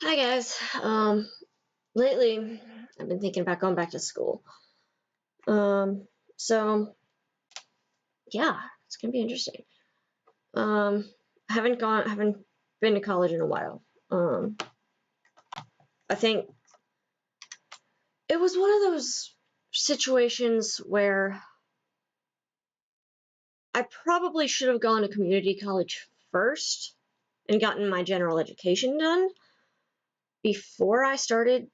Hi guys. Lately I've been thinking about going back to school. So yeah, it's gonna be interesting. Um, haven't been to college in a while. I think it was one of those situations where I probably should have gone to community college first and gotten my general education done before I started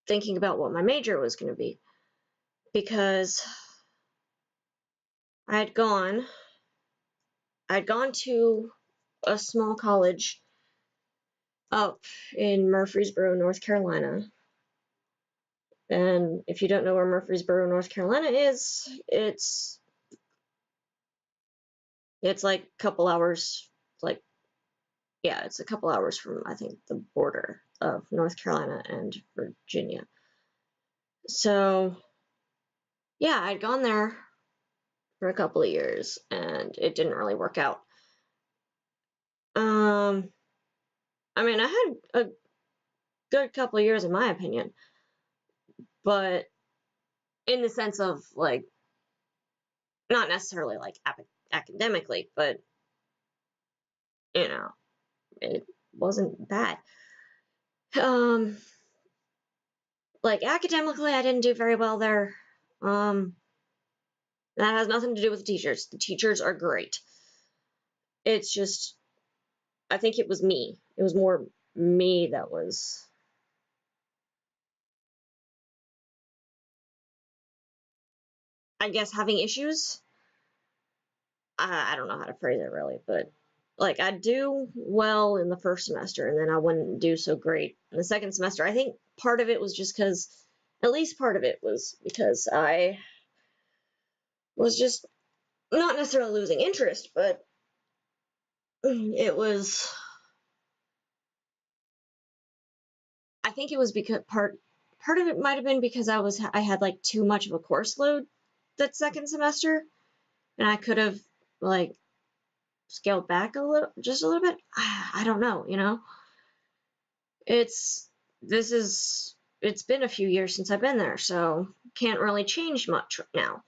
thinking about what my major was going to be, because I had gone I'd gone to a small college up in Murfreesboro, North Carolina. And if you don't know where Murfreesboro, North Carolina is, it's like a couple hours, like yeah, it's a couple hours from, I think, the border of North Carolina and Virginia. So yeah, I'd gone there for a couple of years and it didn't really work out. Um, I mean, I had a good couple of years in my opinion, but in the sense of like not necessarily like academically, but you know, it wasn't bad. Um, like academically, I didn't do very well there. Um, that has nothing to do with the teachers. The teachers are great. It's just, I think it was me. It was more me that was, I guess, having issues. I don't know how to phrase it really, but like I'd do well in the first semester and then I wouldn't do so great in the second semester. I think part of it was just because, at least part of it was because I was just not necessarily losing interest, but it was, I think it was because part of it might have been because I had like too much of a course load that second semester and I could have like scaled back a little, just a little bit. I don't know, you know. It's this is it's been a few years since I've been there, so can't really change much right now.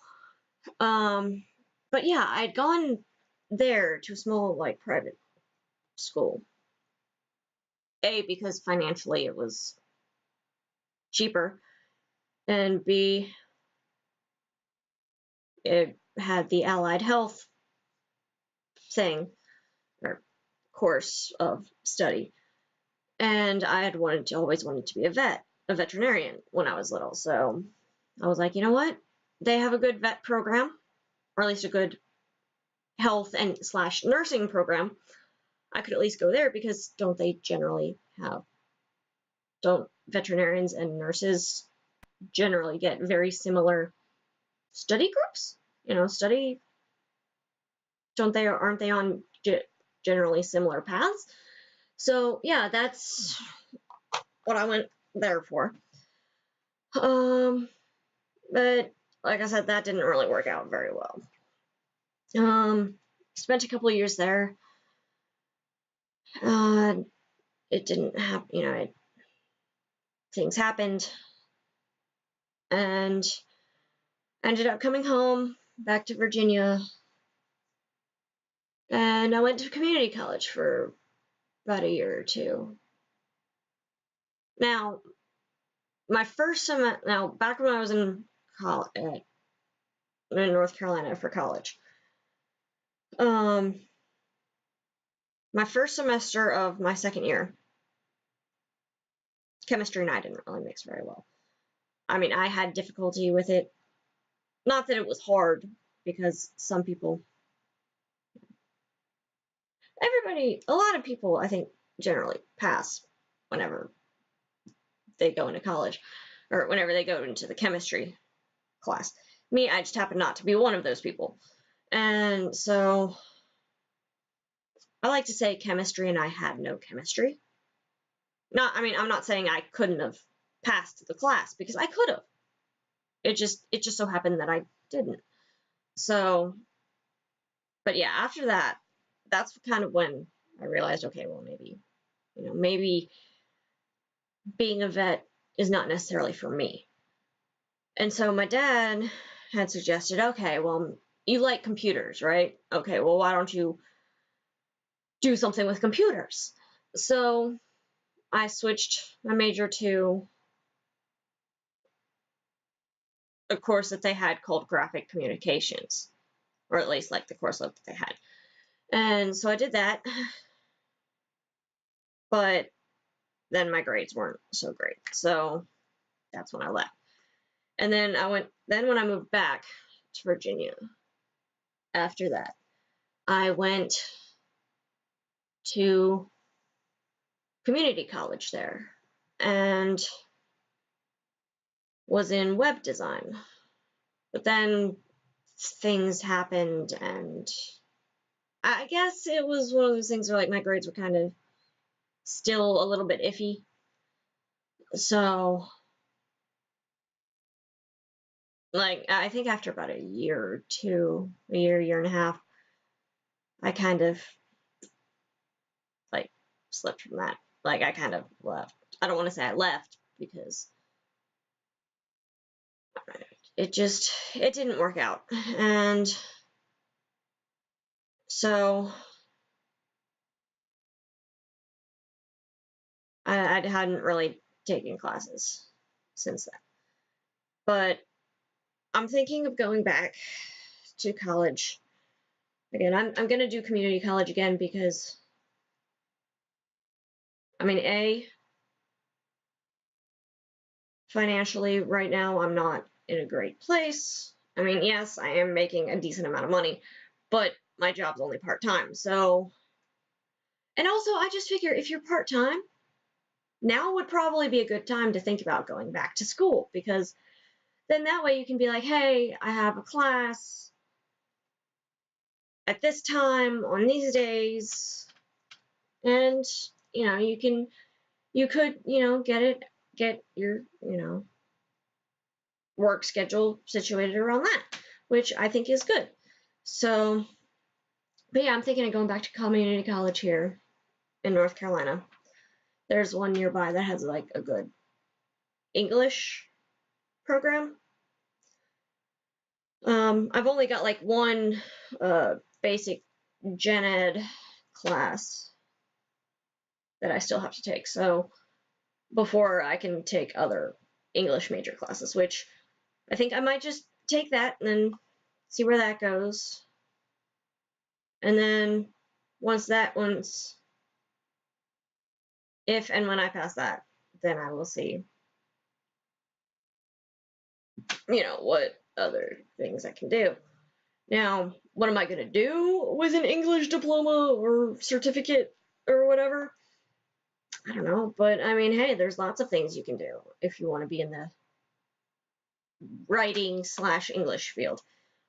Um, but yeah, I'd gone there to a small like private school. A, because financially it was cheaper, and B, it had the allied health thing or course of study. And I had always wanted to be a veterinarian when I was little. So I was like, you know what? They have a good vet program, or at least a good health and slash nursing program. I could at least go there because don't veterinarians and nurses generally get very similar study groups? You know, aren't they on generally similar paths? So yeah, that's what I went there for. Um, but like I said, that didn't really work out very well. Spent a couple of years there. Uh, it didn't happen, things happened, and I ended up coming home back to Virginia, and I went to community college for about a year or two. Now, back when I was in college, in North Carolina for college, um, my first semester of my second year, chemistry and I didn't really mix very well. I mean, I had difficulty with it. Not that it was hard, because a lot of people, I think, generally pass whenever they go into college, or whenever they go into the chemistry class. Me, I just happen not to be one of those people. And so I like to say chemistry and I had no chemistry. I'm not saying I couldn't have passed the class, because I could have. It just so happened that I didn't. So, but yeah, after that, that's kind of when I realized, okay, well, maybe being a vet is not necessarily for me. And so my dad had suggested, okay, well, you like computers, right? Okay, well, why don't you do something with computers? So I switched my major to a course that they had called graphic communications, or at least like the course load that they had. And so I did that, but then my grades weren't so great. So that's when I left. And then when I moved back to Virginia, after that, I went to community college there and was in web design. But then things happened, and I guess it was one of those things where like my grades were kind of still a little bit iffy. So like I think after about a year or two, year and a half, I kind of like slipped from that. Like I kind of left. I don't want to say I left because it didn't work out. And so I hadn't really taken classes since then. But I'm thinking of going back to college again. I'm going to do community college again because, I mean, financially right now I'm not in a great place. I mean, yes, I am making a decent amount of money, but my job's only part-time. So, and also I just figure if you're part-time, now would probably be a good time to think about going back to school, because then that way you can be like, hey, I have a class at this time on these days, and you could get your work schedule situated around that, which I think is good. So, but yeah, I'm thinking of going back to community college here in North Carolina. There's one nearby that has like a good English program. I've only got like one basic gen ed class that I still have to take, so before I can take other English major classes, which I think I might just take that and then see where that goes. And then once if and when I pass that, then I will see, what other things I can do. Now, what am I going to do with an English diploma or certificate or whatever? I don't know, but I mean, hey, there's lots of things you can do if you want to be in the writing/English field.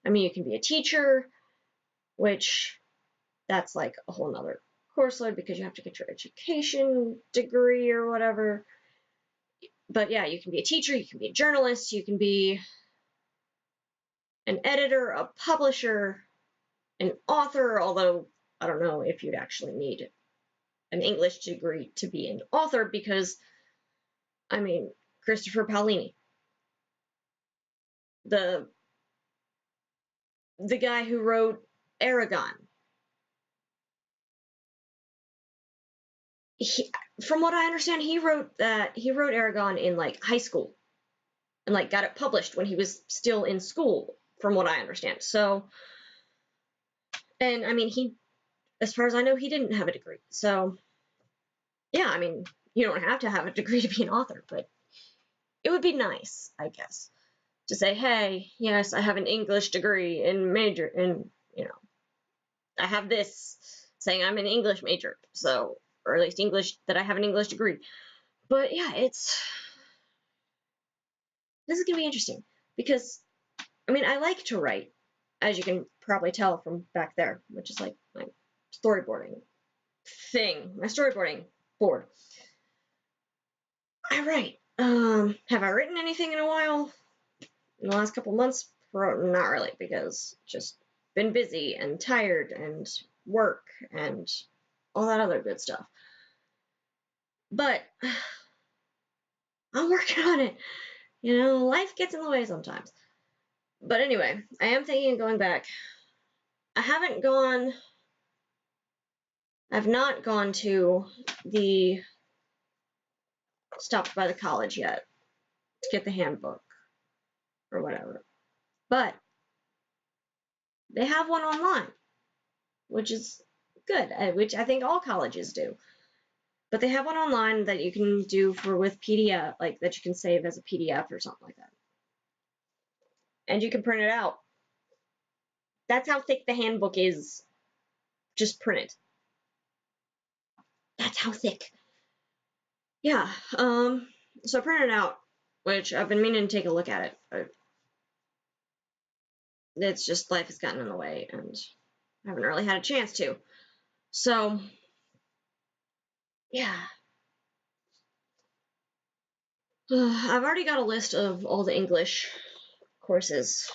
I mean, you can be a teacher, which that's like a whole nother course load because you have to get your education degree or whatever. But yeah, you can be a teacher, you can be a journalist, you can be an editor, a publisher, an author, although I don't know if you'd actually need an English degree to be an author because, I mean, Christopher Paolini, the guy who wrote Eragon, from what I understand, he wrote Eragon in like high school and like got it published when he was still in school, from what I understand. So, and I mean, as far as I know, he didn't have a degree. So, yeah, I mean, you don't have to have a degree to be an author, but it would be nice, I guess, to say, hey, yes, I have an English degree in major, and, I have this saying I'm an English major, so, or at least English, that I have an English degree. But yeah, this is going to be interesting because, I mean, I like to write, as you can probably tell from back there, which is like my storyboarding thing, my storyboarding board. I write. Have I written anything in a while? In the last couple months? Not really, because just been busy and tired and work and all that other good stuff. But I'm working on it. Life gets in the way sometimes. But anyway, I am thinking of going back. I've not gone to the stopped by the college yet to get the handbook or whatever. But they have one online, which is good, which I think all colleges do. But they have one online that you can do with PDF, like that you can save as a PDF or something like that. And you can print it out. That's how thick the handbook is. Just print it. That's how thick. Yeah. So I printed it out, which I've been meaning to take a look at it, but it's just life has gotten in the way and I haven't really had a chance to. So, yeah. I've already got a list of all the English courses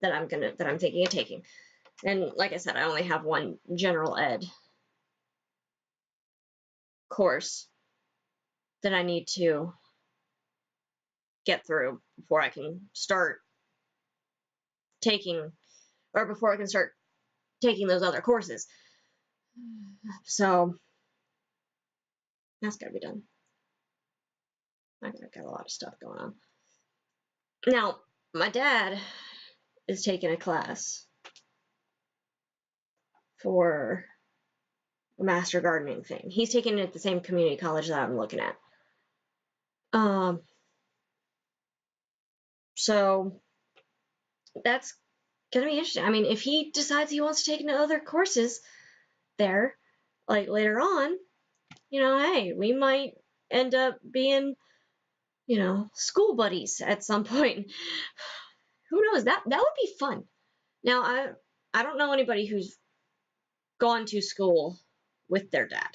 that I'm thinking of taking. And like I said, I only have one general ed course that I need to get through before I can start taking those other courses. So that's gotta be done. I've got a lot of stuff going on. Now, my dad is taking a class for a master gardening thing. He's taking it at the same community college that I'm looking at. So that's gonna be interesting. I mean, if he decides he wants to take other courses there, like later on, hey, we might end up being, school buddies at some point. Who knows? That would be fun. Now, I don't know anybody who's gone to school with their dad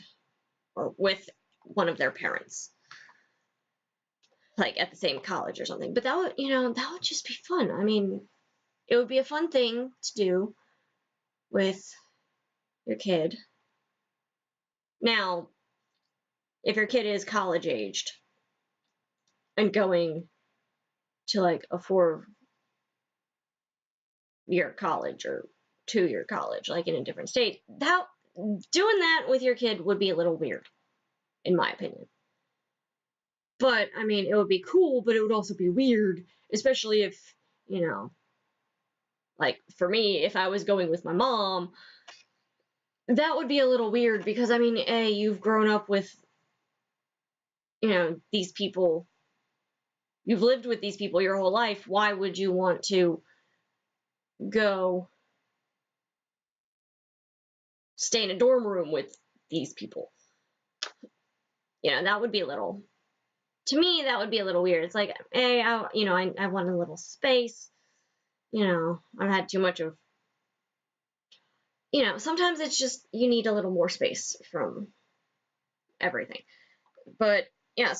or with one of their parents, like at the same college or something. But that would just be fun. I mean, it would be a fun thing to do with your kid. Now, if your kid is college aged and going to like a 4-year college or 2-year college, like in a different state, doing that with your kid would be a little weird, in my opinion. But I mean, it would be cool, but it would also be weird, especially if, like for me, if I was going with my mom, that would be a little weird because I mean, you've grown up with, these people, you've lived with these people your whole life. Why would you want to go stay in a dorm room with these people? That would be to me, that would be a little weird. It's like, hey, I want a little space. I've had too much of, sometimes it's just, you need a little more space from everything. But yeah,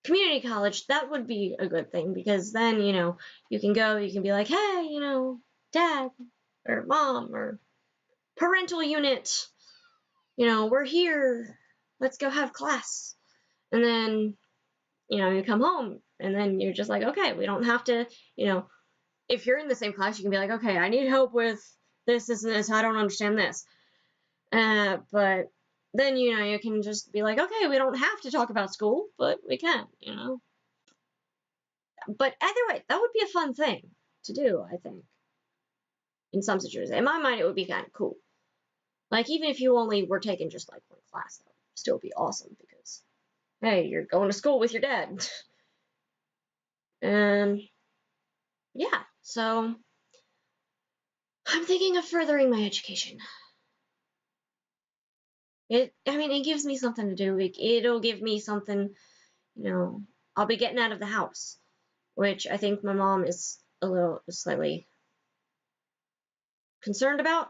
community college, that would be a good thing because then, you can go, you can be like, hey, dad or mom or parental unit, we're here, let's go have class. And then, you come home and then you're just like, okay, we don't have to, if you're in the same class, you can be like, okay, I need help with this, and this, I don't understand this. But then, you can just be like, okay, we don't have to talk about school, but we can, But either way, that would be a fun thing to do, I think. In some situations. In my mind, it would be kind of cool. Like, even if you only were taking just like one class, that would still be awesome because, hey, you're going to school with your dad. And yeah, so I'm thinking of furthering my education. It gives me something to do. It'll give me something, I'll be getting out of the house, which I think my mom is slightly concerned about.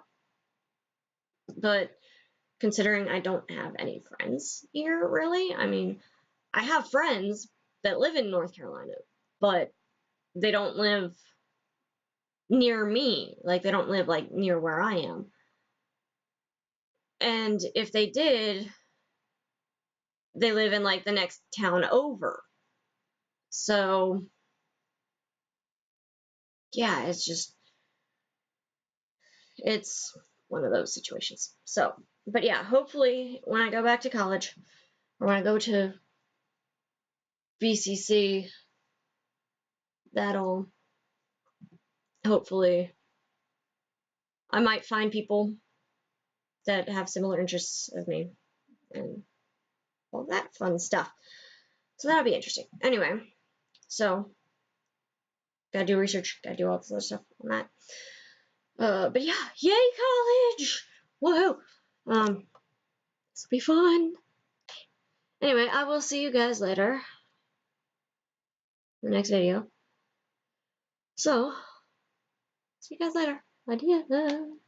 But considering I don't have any friends here, really, I have friends that live in North Carolina, but they don't live near me. Like, they don't live, like, near where I am. And if they did, they live in like the next town over. So yeah, it's one of those situations. So, but yeah, hopefully when I go back to college or when I go to BCC, that'll hopefully I might find people that have similar interests as me and all that fun stuff. So that'll be interesting. Anyway, so gotta do research, gotta do all this other stuff on that. But yeah, yay college! Woohoo! This will be fun. Anyway, I will see you guys later in the next video. So, see you guys later. Adios.